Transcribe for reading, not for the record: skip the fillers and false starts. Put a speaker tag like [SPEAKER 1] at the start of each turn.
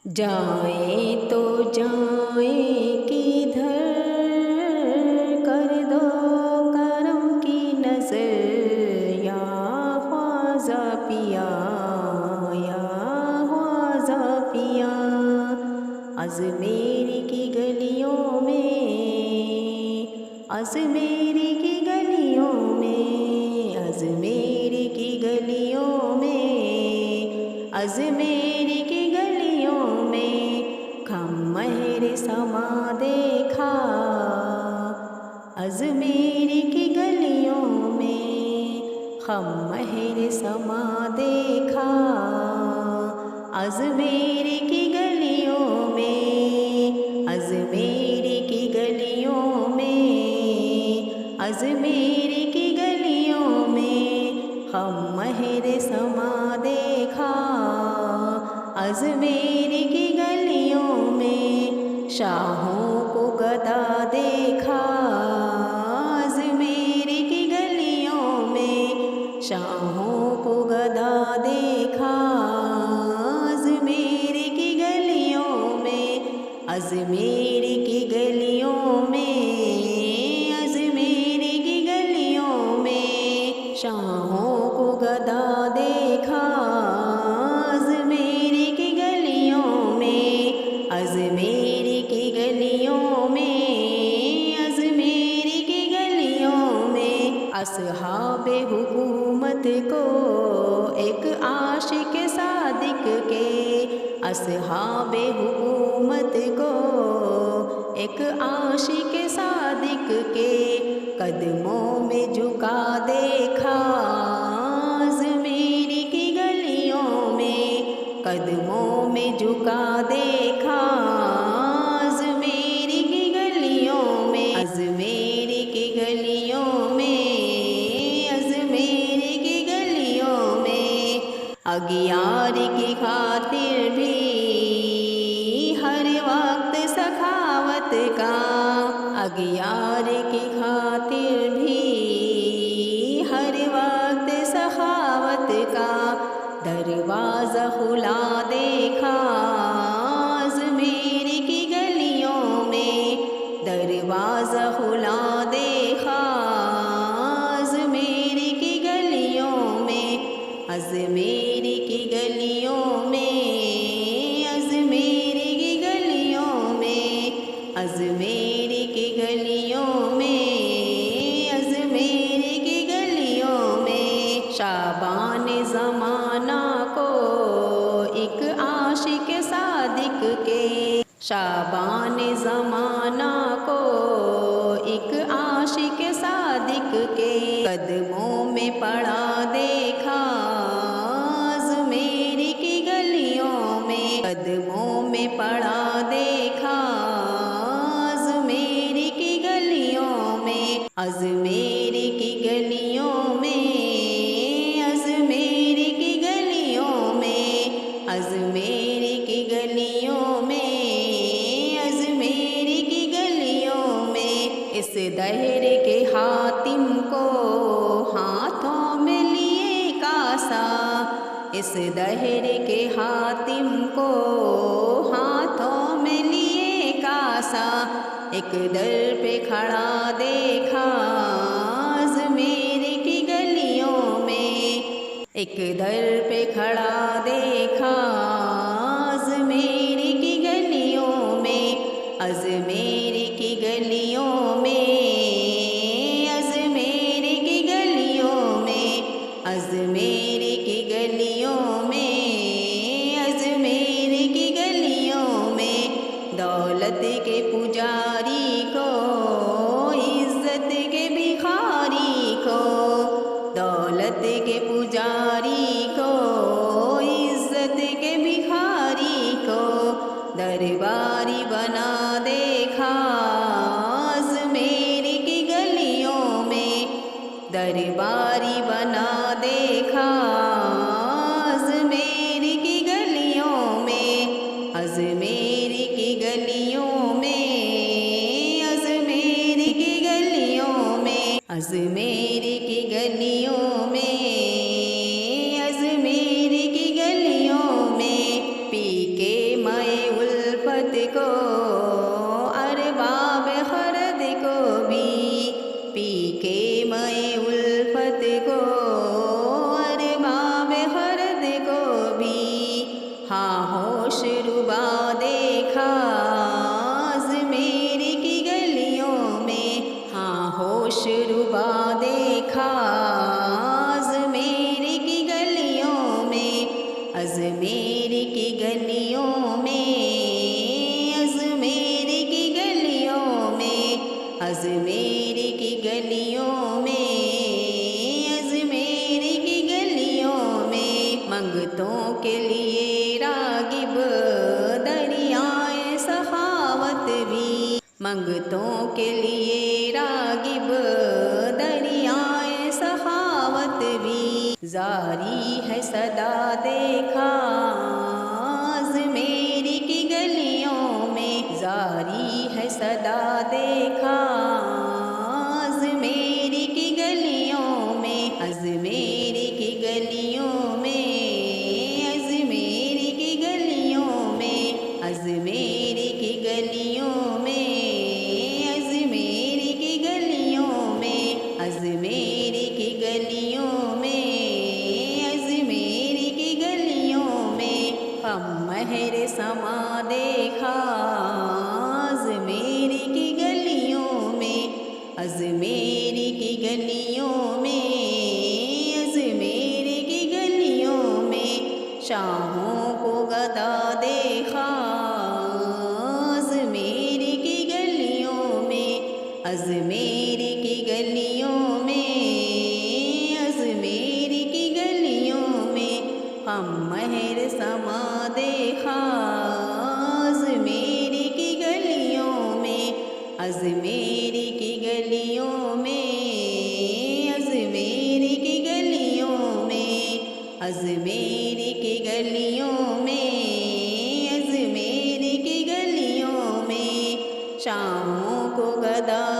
[SPEAKER 1] جائیں تو جائیں کدھر، کر دو کرم کی نظر یا خواجہ پیا، یا خواجہ پیا۔ اجمیر کی گلیوں میں، اجمیر کی گلیوں میں، اجمیر کی گلیوں میں، اجمیر کی گلیوں میں کھم مہر سما دیکھا، اجمیر کی گلیوں میں خم مہر سما دیکھا، اجمیر کی گلیوں میں، اجمیر کی گلیوں میں، اجمیر کی گلیوں میں خم مہر سما دیکھا، اجمیر کی گلیوں میں شاہوں کو گدا دیکھا، اجمیر کی گلیوں میں شاہوں کو گدا دیکھا، اجمیر کی گلیوں میں، اجمیر کی گلیوں میں، اجمیر کی گلیوں میں شاہوں کو گدا دیکھا، اجمیر کی گلیوں میں، اجمیر کی گلیوں میں، اجمیر کی گلیوں میں اصحاب حکومت کو ایک عاشق صادق کے، اصحاب حکومت کو ایک عاشق صادق کے قدموں میں جھکا دیکھا، اجمیر کی گلیوں میں قدموں میں جھکا دیکھا، اجمیر کی گلیوں میں، اجمیر کی گلیوں میں، اجمیر کی گلیوں میں اغیار کی خاطر بھی ہر وقت سخاوت کا، اغیار کی خاطر بھی ہر وقت سخاوت کا دروازہ کھلا دیکھا، اجمیر کی گلیوں میں دروازہ کھلا دیکھا، اجمیر کی گلیوں میں، اجمیر کی گلیوں میں، اجمیر کی گلیوں میں، اجمیر کی گلیوں میں، اجمیر کی گلیوں میں شابان زمانہ کو ایک عاشق صادق کے، شابان زمانہ کو ایک عاشق صادق کے قدموں میں پڑا دیکھا، اجمیر کی گلیوں میں قدموں میں پڑا دیکھا، اجمیر کی گلیوں میں، اجمیر کی گلیوں میں، اجمیر کی گلیوں میں، اجمیر کی گلیوں میں، اجمیر کی گلیوں میں اس دہر کے حاتم کو ہاتھوں میں لیے کاسا، اس دہر کے حاتم کو ہاتھوں میں لیے کاسا ایک در پہ کھڑا دیکھا، اجمیر کی گلیوں میں ایک در پہ کھڑا دیکھا، اجمیر کی گلیوں میں، اجمیر کی گلیوں میں، اجمیر کی گلیوں میں، اجمیر کی گلیوں میں، اجمیر کی گلیوں میں دولت کے پجاری کو، عزت کے بھکاری کو، دولت کے پجاری کو، عزت کے بھکاری کو درباری بنا دیکھا، اجمیر کی گلیوں میں درباری بنا دیکھا، اجمیر کی گلیوں میں، اجمیر کی گلیوں میں، اجمیر کی گلیوں میں، اجمیر کی گلیوں میں، اجمیر کی گلیوں میں پی کے میں کو ارباب خرد کو بھی پی کے میں الفت کو ارباب خرد کو بھی ہاں ہوش ربا دیکھا اجمیر کی گلیوں میں ہاں ہوش ربا دیکھا اجمیر کی گلیوں میں اجمیر کی گلیوں میں اجمیر کی گلیوں میں اجمیر کی گلیوں میں اجمیر کی گلیوں میں منگتوں کے لیے راغب دریائے سخاوت بھی منگتوں کے لیے راغب دریائے سخاوت بھی جاری ہے صدا دیکھا اجمیر کی گلیوں میں جاری ہے صدا دیکھا اجمیر کی گلیوں میں اجمیر کی گلیوں میں اجمیر کی گلیوں میں اجمیر کی گلیوں میں اجمیر کی گلیوں میں اجمیر کی گلیوں میں اجمیر کی گلیوں میں ہم مہر سما دیکھا اجمیر کی گلیوں میں اجمیر کی گلیوں میں اجمیر کی گلیوں میں شاہوں کو گدا دیکھا اجمیر کی گلیوں میں اجمیر کی گلیوں میں اجمیر کی گلیوں میں ہم مہر سما دیکھا اجمیر کی گلیوں میں اجمیر کی گلیوں میں اجمیر کی گلیوں میں اجمیر کی گلیوں میں اجمیر کی گلیوں میں شاموں کو گدا